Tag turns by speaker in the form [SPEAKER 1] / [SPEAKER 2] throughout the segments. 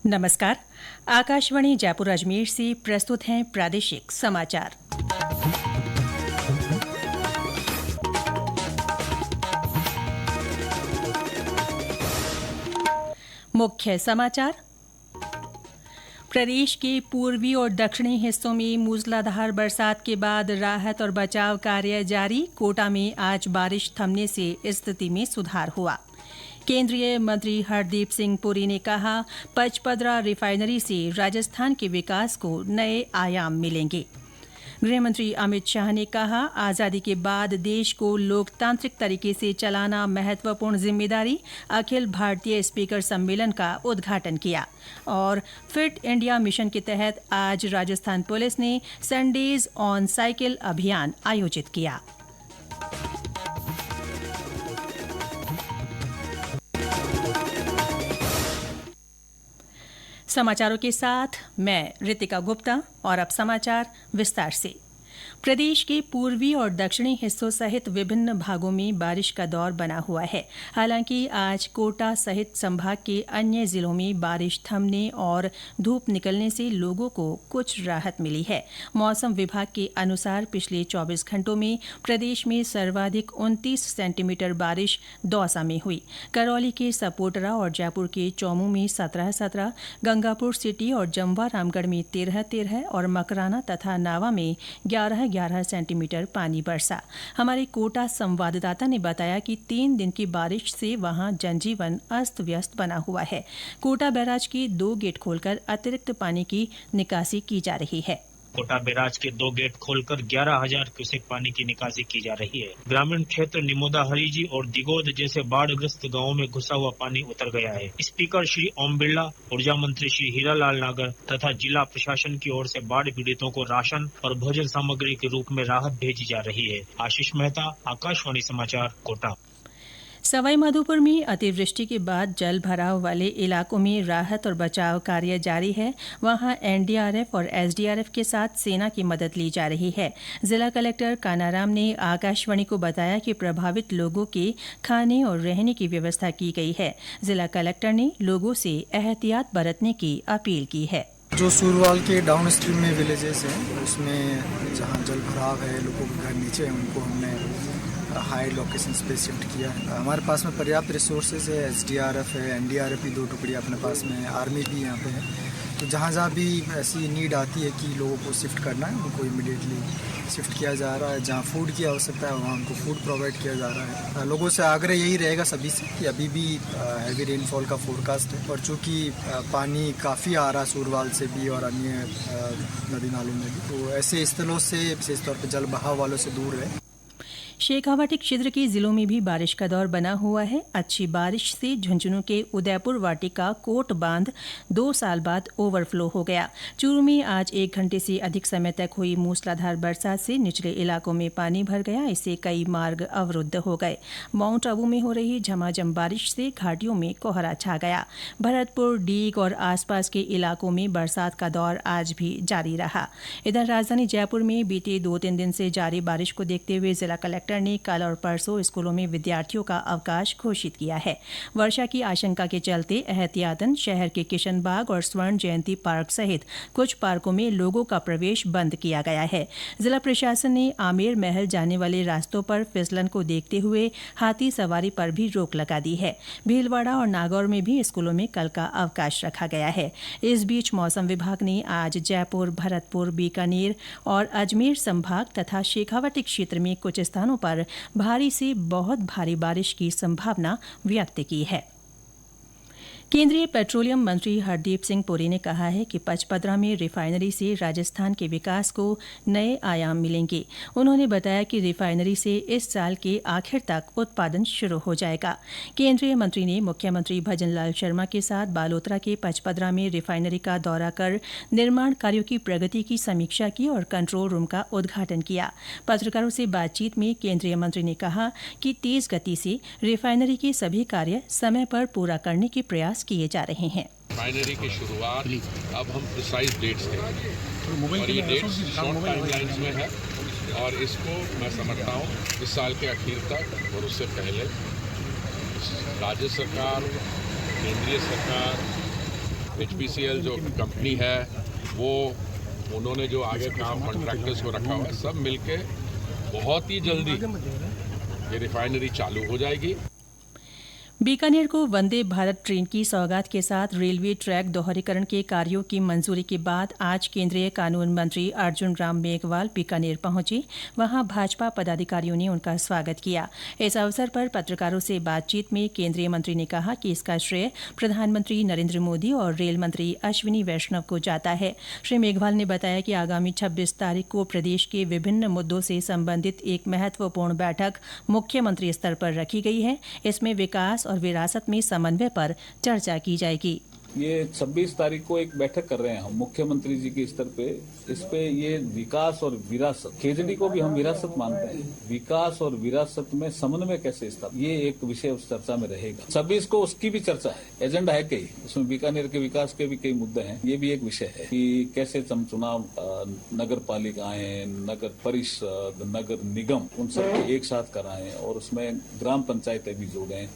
[SPEAKER 1] नमस्कार। आकाशवाणी जयपुर अजमेर से प्रस्तुत हैं प्रादेशिक समाचार। मुख्य समाचार। प्रदेश के पूर्वी और दक्षिणी हिस्सों में मूसलाधार बरसात के बाद राहत और बचाव कार्य जारी। कोटा में आज बारिश थमने से स्थिति में सुधार हुआ। केंद्रीय मंत्री हरदीप सिंह पुरी ने कहा, पचपदरा रिफाइनरी से राजस्थान के विकास को नए आयाम मिलेंगे। गृहमंत्री अमित शाह ने कहा, आजादी के बाद देश को लोकतांत्रिक तरीके से चलाना महत्वपूर्ण जिम्मेदारी। अखिल भारतीय स्पीकर सम्मेलन का उद्घाटन किया। और फिट इंडिया मिशन के तहत आज राजस्थान पुलिस ने संडेज ऑन साइकिल अभियान आयोजित किया। समाचारों के साथ मैं रितिका गुप्ता। और अब समाचार विस्तार से। प्रदेश के पूर्वी और दक्षिणी हिस्सों सहित विभिन्न भागों में बारिश का दौर बना हुआ है। हालांकि आज कोटा सहित संभाग के अन्य जिलों में बारिश थमने और धूप निकलने से लोगों को कुछ राहत मिली है। मौसम विभाग के अनुसार पिछले 24 घंटों में प्रदेश में सर्वाधिक 29 सेंटीमीटर बारिश दौसा में हुई। करौली के सपोटरा और जयपुर के चौमू में 17-17, गंगापुर सिटी और जमवा रामगढ़ में 13-13 और मकराना तथा नावा में 11 सेंटीमीटर पानी बरसा। हमारे कोटा संवाददाता ने बताया कि 3 दिन की बारिश से वहां जनजीवन अस्त व्यस्त बना हुआ है। कोटा बैराज के 2 गेट खोलकर अतिरिक्त पानी की निकासी की जा रही है।
[SPEAKER 2] कोटा बैराज के 2 गेट खोलकर 11,000 क्यूसेक पानी की निकासी की जा रही है। ग्रामीण क्षेत्र निमोदा हरीजी और दिगोद जैसे बाढ़ग्रस्त गांवों में घुसा हुआ पानी उतर गया है। स्पीकर श्री ओम बिरला, ऊर्जा मंत्री श्री हीरालाल नागर तथा जिला प्रशासन की ओर से बाढ़ पीड़ितों को राशन और भोजन सामग्री के रूप में राहत भेजी जा रही है। आशीष मेहता, आकाशवाणी समाचार, कोटा।
[SPEAKER 1] सवाईमाधोपुर में अतिवृष्टि के बाद जल भराव वाले इलाकों में राहत और बचाव कार्य जारी है। वहां एनडीआरएफ और एसडीआरएफ के साथ सेना की मदद ली जा रही है। जिला कलेक्टर कानाराम ने आकाशवाणी को बताया कि प्रभावित लोगों के खाने और रहने की व्यवस्था की गई है। जिला कलेक्टर ने लोगों से एहतियात बरतने की अपील की है।
[SPEAKER 3] जो सूरवाल के डाउन स्ट्रीम में विलेजेस हैं, उसमें जहाँ जल भराव है, लोगों के घर नीचे हैं, उनको हमने हाई लोकेशंस पे शिफ्ट किया है। हमारे पास में पर्याप्त रिसोर्सेज है। एसडीआरएफ है, एनडीआरएफ की 2 टुकड़ियाँ अपने पास में है, आर्मी भी यहाँ पे है। तो जहाँ जहाँ भी ऐसी नीड आती है कि लोगों को शिफ्ट करना है, उनको इमीडिएटली शिफ्ट किया जा रहा है। जहाँ फूड की आवश्यकता है वहाँ उनको फूड प्रोवाइड किया जा रहा है। लोगों से आग्रह यही रहेगा सभी से कि अभी भी हैवी रेनफॉल का फोरकास्ट है और चूँकि पानी काफ़ी आ रहा है सूरवाल से भी और अन्य नदी नालों में भी, तो ऐसे स्थलों से विशेष तौर पर जल बहाव वालों से दूर रहे।
[SPEAKER 1] शेखावाटी क्षेत्र के जिलों में भी बारिश का दौर बना हुआ है। अच्छी बारिश से झुंझुनू के उदयपुर वाटिका कोट बांध 2 साल बाद ओवरफ्लो हो गया। चूरू में आज 1 घंटे से अधिक समय तक हुई मूसलाधार बरसात से निचले इलाकों में पानी भर गया। इससे कई मार्ग अवरुद्ध हो गए। माउंट आबू में हो रही झमाझम बारिश से घाटियों में कोहरा छा गया। भरतपुर, डीग और आसपास के इलाकों में बरसात का दौर आज भी जारी रहा। इधर राजधानी जयपुर में बीते 2-3 दिन से जारी बारिश को देखते हुए जिला कलेक्टर ने कल और परसों स्कूलों में विद्यार्थियों का अवकाश घोषित किया है। वर्षा की आशंका के चलते एहतियातन शहर के किशन बाग और स्वर्ण जयंती पार्क सहित कुछ पार्कों में लोगों का प्रवेश बंद किया गया है। जिला प्रशासन ने आमेर महल जाने वाले रास्तों पर फिसलन को देखते हुए हाथी सवारी पर भी रोक लगा दी है। भीलवाड़ा और नागौर में भी स्कूलों में कल का अवकाश रखा गया है। इस बीच मौसम विभाग ने आज जयपुर, भरतपुर, बीकानेर और अजमेर संभाग तथा शेखावाटी क्षेत्र में कुछ स्थानों पर भारी से बहुत भारी बारिश की संभावना व्यक्त की है। केंद्रीय पेट्रोलियम मंत्री हरदीप सिंह पुरी ने कहा है कि पचपदरा में रिफाइनरी से राजस्थान के विकास को नए आयाम मिलेंगे। उन्होंने बताया कि रिफाइनरी से इस साल के आखिर तक उत्पादन शुरू हो जाएगा। केंद्रीय मंत्री ने मुख्यमंत्री भजनलाल शर्मा के साथ बालोतरा के पचपदरा में रिफाइनरी का दौरा कर निर्माण कार्यों की प्रगति की समीक्षा की और कंट्रोल रूम का उद्घाटन किया। पत्रकारों से बातचीत में केंद्रीय मंत्री ने कहा कि तेज गति से रिफाइनरी के सभी कार्य समय पर पूरा करने के प्रयास किए जा रहे हैं।
[SPEAKER 4] रिफाइनरी की शुरुआत अब हम प्रिसाइज डेट्स हैं और ये डेट्स शॉर्ट टाइमलाइंस में है और इसको मैं समझता हूँ इस साल के आखिर तक और उससे पहले राज्य सरकार, केंद्रीय सरकार HPCL जो कंपनी है वो उन्होंने जो आगे काम कॉन्ट्रैक्टर्स को रखा हुआ है, सब मिलके बहुत ही जल्दी ये रिफाइनरी चालू हो जाएगी।
[SPEAKER 1] बीकानेर को वंदे भारत ट्रेन की सौगात के साथ रेलवे ट्रैक दोहरीकरण के कार्यों की मंजूरी के बाद आज केंद्रीय कानून मंत्री अर्जुन राम मेघवाल बीकानेर पहुंचे। वहां भाजपा पदाधिकारियों ने उनका स्वागत किया। इस अवसर पर पत्रकारों से बातचीत में केंद्रीय मंत्री ने कहा कि इसका श्रेय प्रधानमंत्री नरेंद्र मोदी और रेल मंत्री अश्विनी वैष्णव को जाता है। श्री मेघवाल ने बताया कि आगामी 26 तारीख को प्रदेश के विभिन्न मुद्दों से संबंधित एक महत्वपूर्ण बैठक मुख्यमंत्री स्तर पर रखी गई है। इसमें विकास और विरासत में समन्वय पर चर्चा की जाएगी।
[SPEAKER 5] ये 26 तारीख को एक बैठक कर रहे हैं हम मुख्यमंत्री जी के स्तर पे। इस पे ये विकास और विरासत, खेजड़ी को भी हम विरासत मानते हैं, विकास और विरासत में समन्वय कैसे स्थापित, ये एक विषय उस चर्चा में रहेगा। 26 को उसकी भी चर्चा है, एजेंडा है कई, उसमें बीकानेर के विकास के भी कई मुद्दे हैं। ये भी एक विषय है कि कैसे हम चुनाव, नगर पालिकाएं, नगर परिषद, नगर निगम, उन सबको एक साथ कराएं और उसमें ग्राम पंचायतें भी जोड़ें।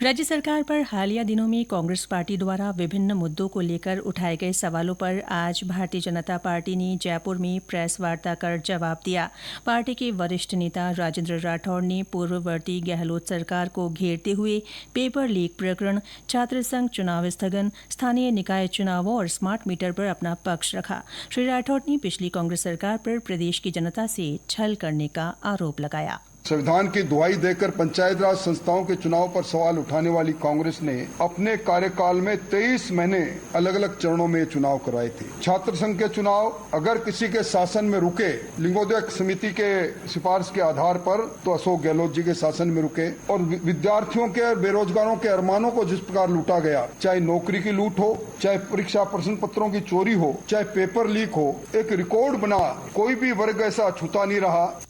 [SPEAKER 1] राज्य सरकार पर हालिया दिनों में कांग्रेस पार्टी द्वारा विभिन्न मुद्दों को लेकर उठाए गए सवालों पर आज भारतीय जनता पार्टी ने जयपुर में प्रेस वार्ता कर जवाब दिया। पार्टी के वरिष्ठ नेता राजेंद्र राठौड़ ने पूर्ववर्ती गहलोत सरकार को घेरते हुए पेपर लीक प्रकरण, छात्र संघ चुनाव स्थगन, स्थानीय निकाय चुनावों और स्मार्ट मीटर पर अपना पक्ष रखा। श्री राठौड़ ने पिछली कांग्रेस सरकार पर प्रदेश की जनता से छल करने का आरोप लगाया।
[SPEAKER 6] संविधान की दुहाई देकर पंचायत राज संस्थाओं के चुनाव पर सवाल उठाने वाली कांग्रेस ने अपने कार्यकाल में 23 महीने अलग अलग चरणों में चुनाव करवाए थे। छात्र संघ के चुनाव अगर किसी के शासन में रुके, लिंगोदय समिति के सिफारिश के आधार पर, तो अशोक गहलोत जी के शासन में रुके। और विद्यार्थियों के और बेरोजगारों के अरमानों को जिस प्रकार लूटा गया, चाहे नौकरी की लूट हो, चाहे परीक्षा प्रश्न पत्रों की चोरी हो, चाहे पेपर लीक हो, एक रिकॉर्ड बना, कोई भी वर्ग ऐसा छूता नहीं रहा।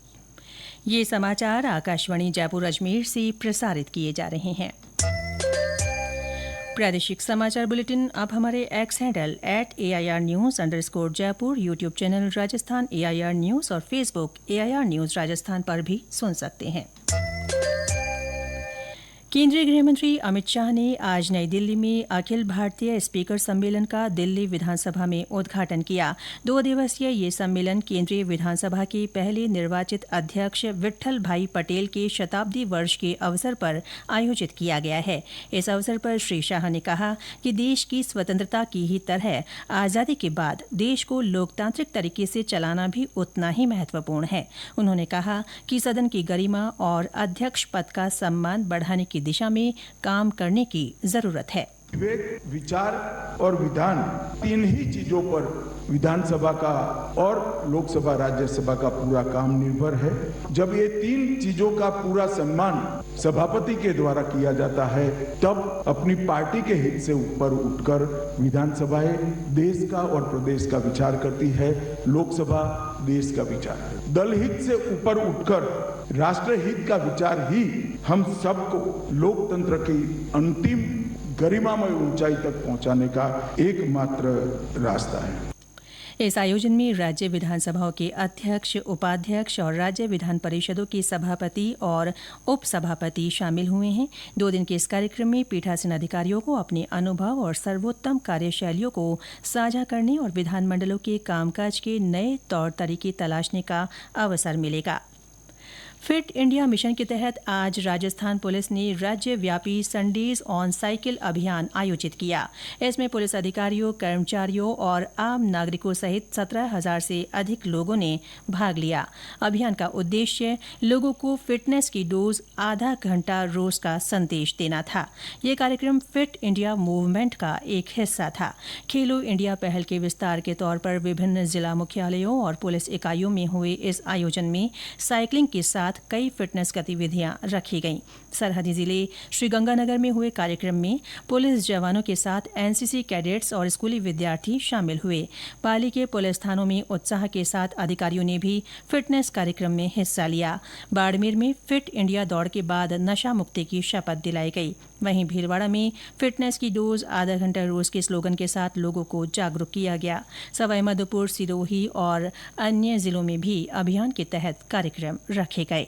[SPEAKER 1] ये समाचार आकाशवाणी जयपुर अजमेर से प्रसारित किए जा रहे हैं। प्रादेशिक समाचार बुलेटिन अब हमारे एक्स हैंडल @AIRnews_जयपुर, YouTube channel Rajasthan AIR news और फेसबुक AIR न्यूज राजस्थान पर भी सुन सकते हैं। केंद्रीय गृहमंत्री अमित शाह ने आज नई दिल्ली में अखिल भारतीय स्पीकर सम्मेलन का दिल्ली विधानसभा में उद्घाटन किया। 2 दिवसीय ये सम्मेलन केंद्रीय विधानसभा के पहले निर्वाचित अध्यक्ष विट्ठल भाई पटेल के शताब्दी वर्ष के अवसर पर आयोजित किया गया है। इस अवसर पर श्री शाह ने कहा कि देश की स्वतंत्रता की ही तरह आजादी के बाद देश को लोकतांत्रिक तरीके से चलाना भी उतना ही महत्वपूर्ण है। उन्होंने कहा कि सदन की गरिमा और अध्यक्ष पद का सम्मान बढ़ाने की दिशा में काम करने की जरूरत है।
[SPEAKER 7] विवेक, विचार और विधान, तीन ही चीजों पर विधानसभा का और लोकसभा राज्यसभा का पूरा काम निर्भर है। जब ये तीन चीजों का पूरा सम्मान सभापति के द्वारा किया जाता है, तब अपनी पार्टी के हित से ऊपर उठकर विधानसभाएं देश का और प्रदेश का विचार करती है, लोकसभा देश का विचार। दल हित से ऊपर उठकर राष्ट्र हित का विचार ही हम सबको लोकतंत्र की अंतिम गरिमामय ऊंचाई तक पहुंचाने का एकमात्र रास्ता है।
[SPEAKER 1] इस आयोजन में राज्य विधानसभाओं के अध्यक्ष, उपाध्यक्ष और राज्य विधान परिषदों के सभापति और उपसभापति शामिल हुए हैं। 2 दिन के इस कार्यक्रम में पीठासीन अधिकारियों को अपने अनुभव और सर्वोत्तम कार्यशैलियों को साझा करने और विधानमंडलों के कामकाज के नए तौर तरीके तलाशने का अवसर मिलेगा। फिट इंडिया मिशन के तहत आज राजस्थान पुलिस ने राज्यव्यापी संडेज ऑन साइकिल अभियान आयोजित किया। इसमें पुलिस अधिकारियों, कर्मचारियों और आम नागरिकों सहित 17,000 से अधिक लोगों ने भाग लिया। अभियान का उद्देश्य लोगों को फिटनेस की डोज आधा घंटा रोज का संदेश देना था। यह कार्यक्रम फिट इंडिया मूवमेंट का एक हिस्सा था। खेलो इंडिया पहल के विस्तार के तौर पर विभिन्न जिला मुख्यालयों और पुलिस इकाइयों में हुए इस आयोजन में साइकिलिंग के साथ कई फिटनेस गतिविधियां रखी गईं। सरहदी जिले श्रीगंगानगर में हुए कार्यक्रम में पुलिस जवानों के साथ एनसीसी कैडेट्स और स्कूली विद्यार्थी शामिल हुए। पाली के पुलिस थानों में उत्साह के साथ अधिकारियों ने भी फिटनेस कार्यक्रम में हिस्सा लिया। बाड़मेर में फिट इंडिया दौड़ के बाद नशा मुक्ति की शपथ दिलाई गई। वहीं भीलवाड़ा में फिटनेस की डोज आधा घंटा रोज के स्लोगन के साथ लोगों को जागरूक किया गया। सवाईमाधोपुर, सिरोही और अन्य जिलों में भी अभियान के तहत कार्यक्रम रखे गए।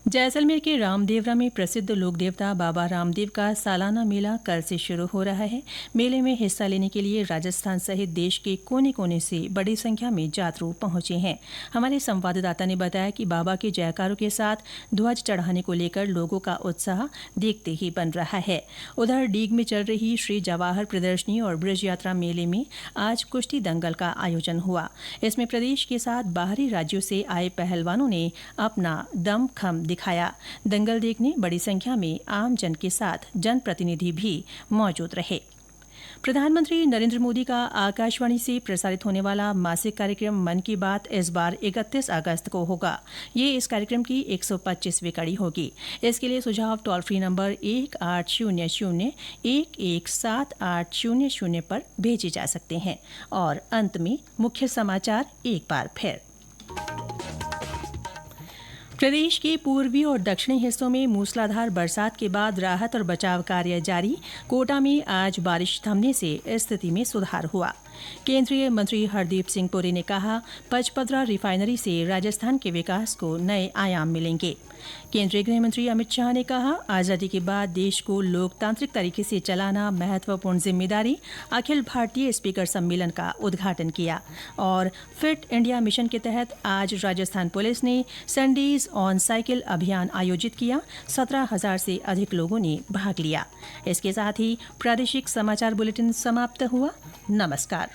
[SPEAKER 1] जैसलमेर के रामदेवरा में प्रसिद्ध लोक देवता बाबा रामदेव का सालाना मेला कल से शुरू हो रहा है। मेले में हिस्सा लेने के लिए राजस्थान सहित देश के कोने कोने से बड़ी संख्या में जातरू पहुंचे हैं। हमारे संवाददाता ने बताया कि बाबा के जयकारों के साथ ध्वज चढ़ाने को लेकर लोगों का उत्साह देखते ही बन रहा है। उधर डीग में चल रही श्री जवाहर प्रदर्शनी और ब्रज यात्रा मेले में आज कुश्ती दंगल का आयोजन हुआ। इसमें प्रदेश के साथ बाहरी राज्यों से आए पहलवानों ने अपना दमखम दिखाया। दंगल देखने बड़ी संख्या में आम जन के साथ जनप्रतिनिधि भी मौजूद रहे। प्रधानमंत्री नरेंद्र मोदी का आकाशवाणी से प्रसारित होने वाला मासिक कार्यक्रम मन की बात इस बार 31 अगस्त को होगा। ये इस कार्यक्रम की 125वीं कड़ी होगी। इसके लिए सुझाव टोल फ्री नंबर 1800-117800 पर भेजे जा सकते हैं। और अंत में मुख्य समाचार एक बार फिर। प्रदेश के पूर्वी और दक्षिणी हिस्सों में मूसलाधार बरसात के बाद राहत और बचाव कार्य जारी। कोटा में आज बारिश थमने से स्थिति में सुधार हुआ। केंद्रीय मंत्री हरदीप सिंह पुरी ने कहा, पचपदरा रिफाइनरी से राजस्थान के विकास को नए आयाम मिलेंगे। केंद्रीय गृह मंत्री अमित शाह ने कहा, आजादी के बाद देश को लोकतांत्रिक तरीके से चलाना महत्वपूर्ण जिम्मेदारी। अखिल भारतीय स्पीकर सम्मेलन का उद्घाटन किया। और फिट इंडिया मिशन के तहत आज राजस्थान पुलिस ने संडेज ऑन साइकिल अभियान आयोजित किया। 17,000 से अधिक लोगों ने भाग लिया। इसके साथ ही प्रादेशिक समाचार बुलेटिन समाप्त हुआ। नमस्कार।